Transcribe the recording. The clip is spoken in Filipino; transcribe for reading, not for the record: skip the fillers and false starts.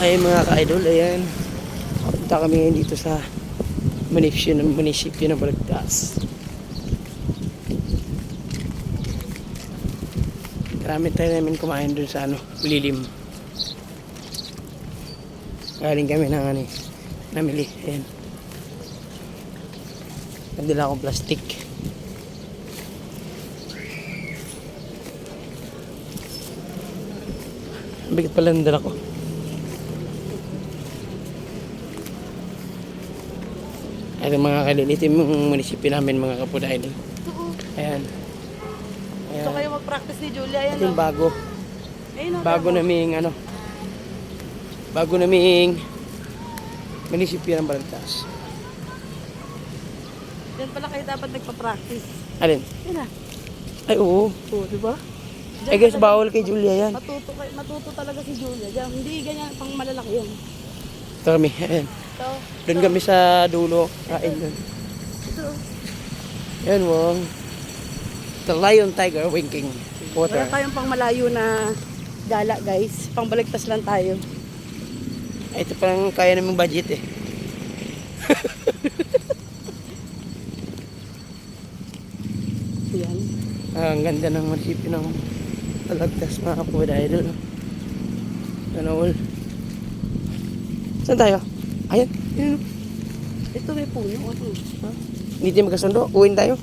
Ay mga ka-idol, ayan. Punta kami ngayon dito sa munisipyo ng Balagtas. Marami tayo namin kumain dun sa lilim. Galing kami ng namili. Ayan. Nagdala akong plastic. Bigat pala ng dala ko. Ito mga kalilitim yung munisipyo namin mga kapuda idol. Ayan. Gusto kayo mag-practice ni Julia. Ayan, Ito yung bago. Ayun, Bago naming munisipyo ng Balagtas. Diyan pala kayo dapat nagpa-practice. Alin? Yan na. Ay oo. Oo, di ba? Ay guys, bawal kay Julia yan. Matuto talaga si Julia. Diyan, hindi ganyan pang malalaki yan. Ito kami. Ayan. Ito. Doon kami sa dulo. Kain doon. Ito. Ayan mo. The Lion Tiger Winking Water. Wala tayong pang malayo na gala guys. Pang Balagtas lang tayo. Ito parang kaya naming budget eh. Yan. Ang ganda ng munisipyo ng Balagtas mga kapuda idol. Sana all. Saan tayo? Ayan. Ayan. Ito may puno. Ano? Hindi tayo magkasundo. Uwin tayo.